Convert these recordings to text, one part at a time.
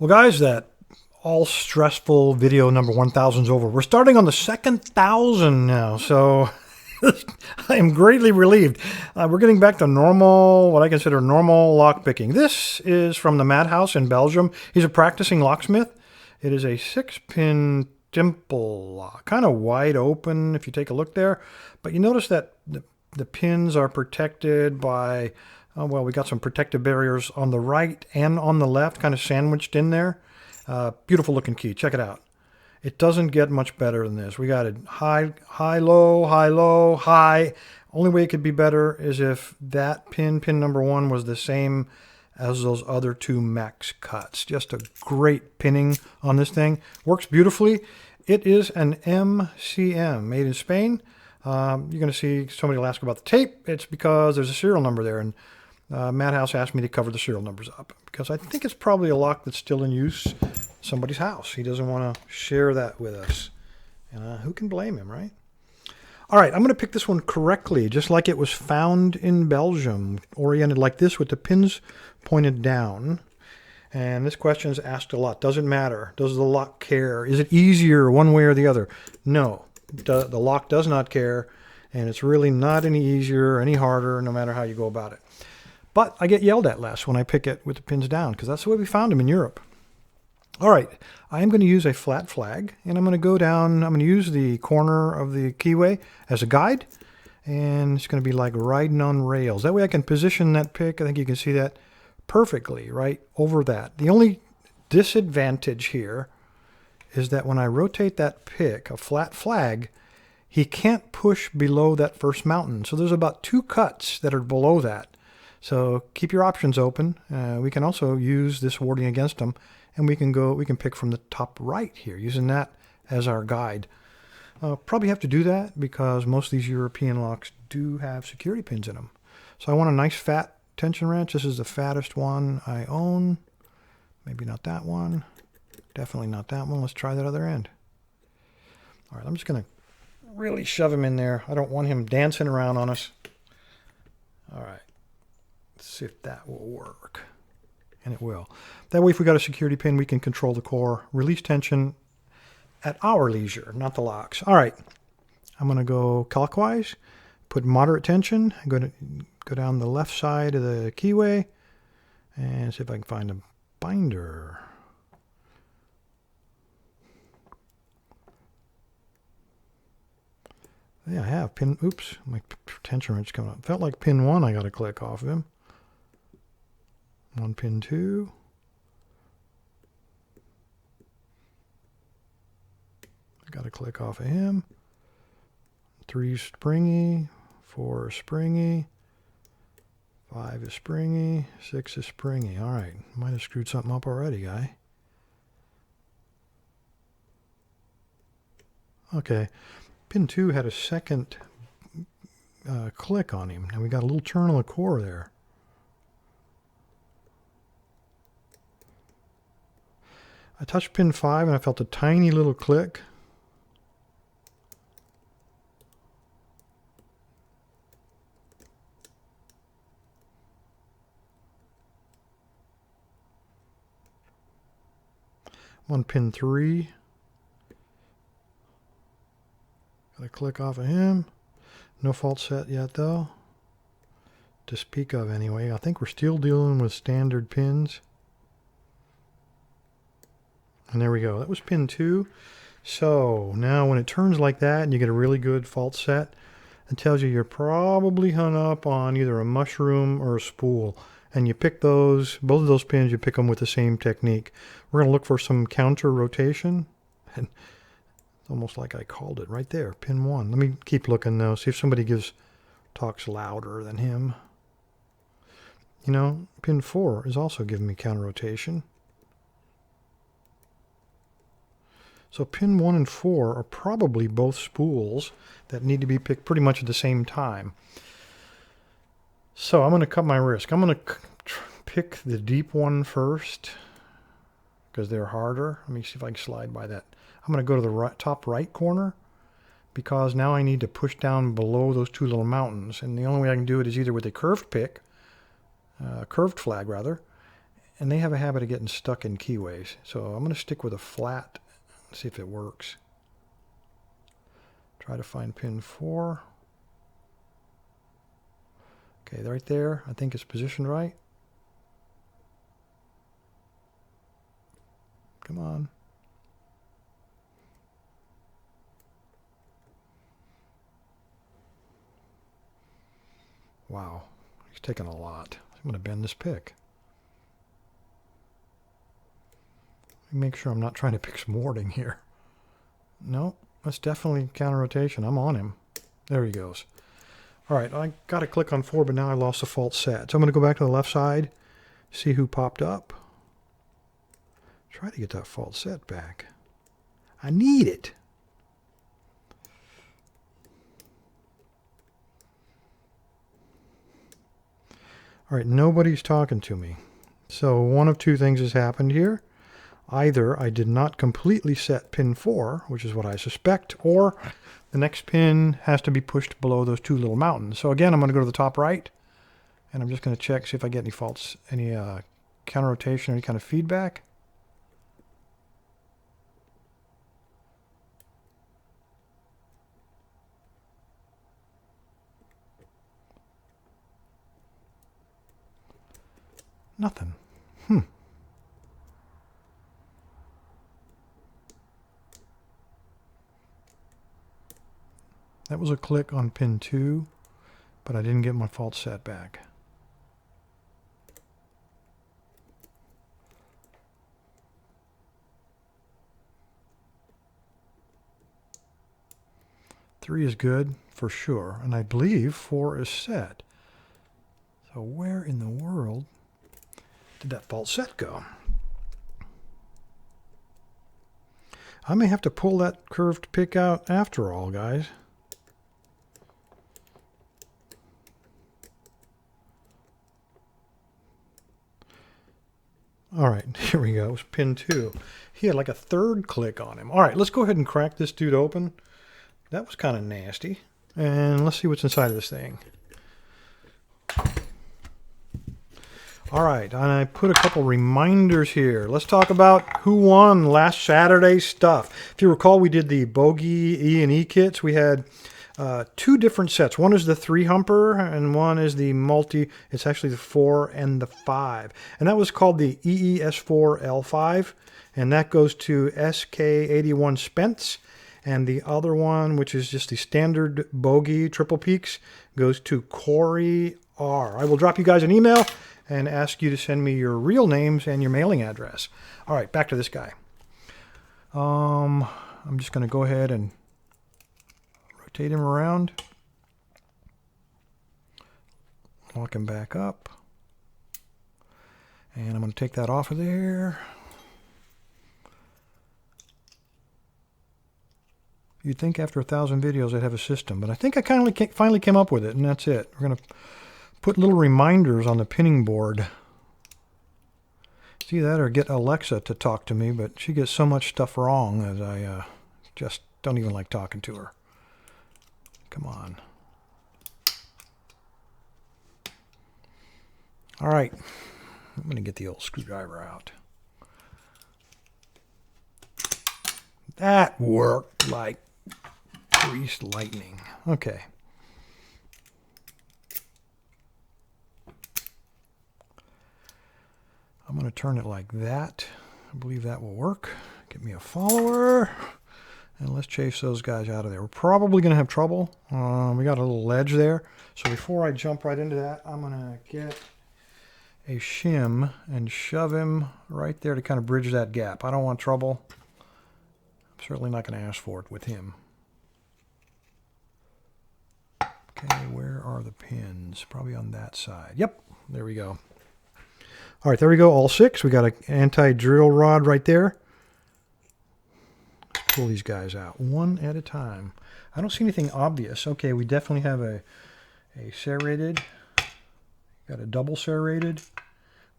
Well, guys, that all stressful video number 1000 is over. We're starting on the second 1000 now, so I am greatly relieved. We're getting back to normal, what I consider normal lock picking. This is from the Madhouse in Belgium. He's a practicing locksmith. It is a 6-pin dimple lock, kind of wide open if you take a look there. But you notice that the pins are protected by, well, we got some protective barriers on the right and on the left, kind of sandwiched in there. Beautiful looking key. Check it out. It doesn't get much better than this. We got it high, low, high, low, high. Only way it could be better is if that pin number 1 was the same as those other 2 max cuts. Just a great pinning on this thing. Works beautifully. It is an m.c.m. made in Spain. You're going to see somebody will ask about the tape. It's because there's a serial number there, and Madhouse asked me to cover the serial numbers up because I think it's probably a lock that's still in use in somebody's house. He doesn't want to share that with us. Who can blame him, right? All right, I'm going to pick this one correctly, just like it was found in Belgium, oriented like this with the pins pointed down. And this question is asked a lot. Does it matter? Does the lock care? Is it easier one way or the other? No, the lock does not care, and it's really not any easier or any harder, no matter how you go about it. But I get yelled at less when I pick it with the pins down, because that's the way we found them in Europe. All right, I am going to use a flat flag, and I'm going to go down, I'm going to use the corner of the keyway as a guide, and it's going to be like riding on rails. That way I can position that pick, I think you can see that perfectly, right over that. The only disadvantage here is that when I rotate that pick, a flat flag, he can't push below that first mountain. So there's about 2 cuts that are below that. So keep your options open. We can also use this warding against them, and we can pick from the top right here, using that as our guide. Probably have to do that because most of these European locks do have security pins in them. So I want a nice fat tension wrench. This is the fattest one I own. Maybe not that one. Definitely not that one. Let's try that other end. All right, I'm just going to really shove him in there. I don't want him dancing around on us. All right. Let's see if that will work. And it will. That way, if we got a security pin, we can control the core, release tension at our leisure, not the lock's. All right. I'm going to go clockwise, put moderate tension. I'm going to go down the left side of the keyway and see if I can find a binder. Yeah, I have pin. Oops, my tension wrench coming up. Felt like pin 1 I got to click off of him. 1 pin 2. I got to click off of him. 3 springy, 4 springy, 5 is springy, 6 is springy. All right, might have screwed something up already, guy. Okay, pin 2 had a second click on him. Now we got a little turn on the core there. I touched pin 5 and I felt a tiny little click. On pin 3. Got a click off of him. No fault set yet though, to speak of anyway. I think we're still dealing with standard pins. And there we go. That was pin 2. So now when it turns like that and you get a really good fault set, it tells you you're probably hung up on either a mushroom or a spool. And you pick those, both of those pins, you pick them with the same technique. We're going to look for some counter rotation. And it's almost like I called it right there, pin 1. Let me keep looking though, see if somebody talks louder than him. You know, pin 4 is also giving me counter rotation. So pin 1 and 4 are probably both spools that need to be picked pretty much at the same time. So I'm going to cut my risk. I'm going to pick the deep one first because they're harder. Let me see if I can slide by that. I'm going to go to the top right corner because now I need to push down below those 2 little mountains. And the only way I can do it is either with a curved pick, curved flag rather, and they have a habit of getting stuck in keyways. So I'm going to stick with a flat, see if it works. Try to find pin 4. Okay, right there. I think it's positioned right. Come on. Wow, he's taking a lot. I'm going to bend this pick. Make sure I'm not trying to pick some warding here. No, that's definitely counter rotation. I'm on him. There he goes. All right, I got to click on 4, but now I lost the false set. So I'm going to go back to the left side, see who popped up. Try to get that false set back. I need it. All right, nobody's talking to me. So one of two things has happened here. Either I did not completely set pin 4, which is what I suspect, or the next pin has to be pushed below those 2 little mountains. So again, I'm going to go to the top right, and I'm just going to check, see if I get any faults, any counter rotation, any kind of feedback. Nothing. That was a click on pin 2, but I didn't get my fault set back. Three is good for sure, and I believe 4 is set. So where in the world did that fault set go? I may have to pull that curved pick out after all, guys. All right, here we go. It was pin 2. He had like a 3rd click on him. All right, let's go ahead and crack this dude open. That was kind of nasty. And let's see what's inside of this thing. All right, and I put a couple reminders here. Let's talk about who won last Saturday's stuff. If you recall, we did the Bogey E&E kits. We had 2 different sets. One is the 3-humper, and one is the multi. It's actually the 4 and the 5. And that was called the EES4L5, and that goes to SK81 Spence. And the other one, which is just the standard Bogey triple peaks, goes to Corey R. I will drop you guys an email and ask you to send me your real names and your mailing address. All right, back to this guy. I'm just going to go ahead and rotate him around. Lock him back up. And I'm going to take that off of there. You'd think after 1,000 videos I'd have a system, but I think I finally came up with it, and that's it. We're going to put little reminders on the pinning board. See that, or get Alexa to talk to me, but she gets so much stuff wrong that I just don't even like talking to her. Come on. All right, I'm going to get the old screwdriver out. That worked like greased lightning. Okay. I'm going to turn it like that. I believe that will work. Get me a follower. And let's chase those guys out of there. We're probably going to have trouble. We got a little ledge there. So before I jump right into that, I'm going to get a shim and shove him right there to kind of bridge that gap. I don't want trouble. I'm certainly not going to ask for it with him. Okay, where are the pins? Probably on that side. Yep, there we go. All right, there we go, all 6. We got an anti-drill rod right there. Let's pull these guys out one at a time. I don't see anything obvious. Okay, we definitely have a serrated. Got a double serrated.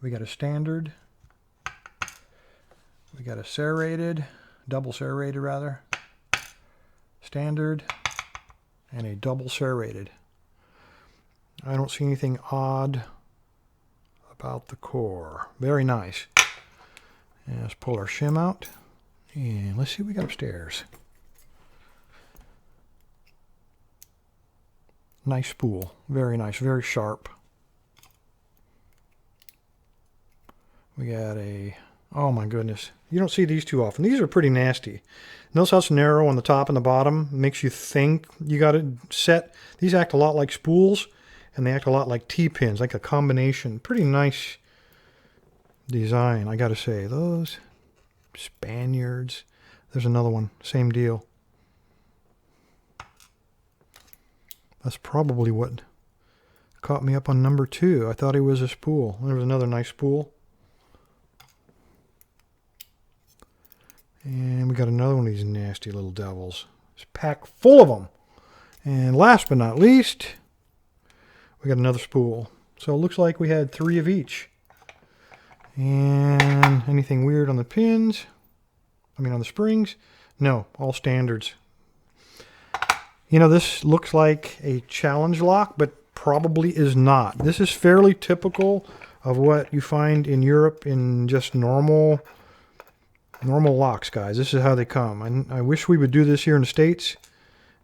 We got a standard. We got a serrated, double serrated rather. Standard. And a double serrated. I don't see anything odd about the core. Very nice. And let's pull our shim out. And let's see what we got upstairs. Nice spool. Very nice. Very sharp. We got a... Oh my goodness. You don't see these too often. These are pretty nasty. Notice how it's narrow on the top and the bottom. Makes you think you got it set. These act a lot like spools, and they act a lot like T-pins, like a combination. Pretty nice design, I gotta say. Those Spaniards. There's another one. Same deal. That's probably what caught me up on number 2. I thought it was a spool. There was another nice spool. And we got another one of these nasty little devils. It's packed full of them. And last but not least, we got another spool. So it looks like we had 3 of each. And anything weird on the pins? I mean on the springs? No, all standards. You know, this looks like a challenge lock, but probably is not. This is fairly typical of what you find in Europe in just normal locks, guys. This is how they come. I wish we would do this here in the States.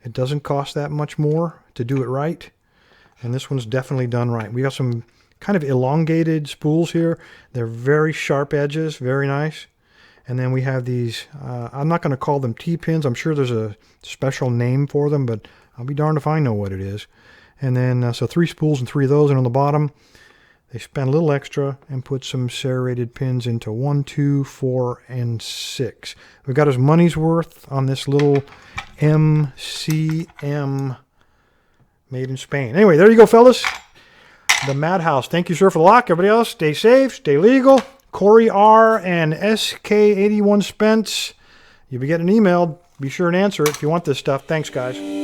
It doesn't cost that much more to do it right. And this one's definitely done right. We got some kind of elongated spools here. They're very sharp edges, very nice. And then we have these, I'm not going to call them T-pins. I'm sure there's a special name for them, but I'll be darned if I know what it is. And then, so 3 spools and 3 of those. And on the bottom, they spent a little extra and put some serrated pins into 1, 2, 4, and 6. We got his money's worth on this little m.c.m. made in Spain. Anyway, there you go, fellas. The Madhouse. Thank you, sir, for the lock. Everybody else, stay safe, stay legal. Corey R. and SK81 Spence. You'll be getting an email. Be sure and answer it if you want this stuff. Thanks, guys.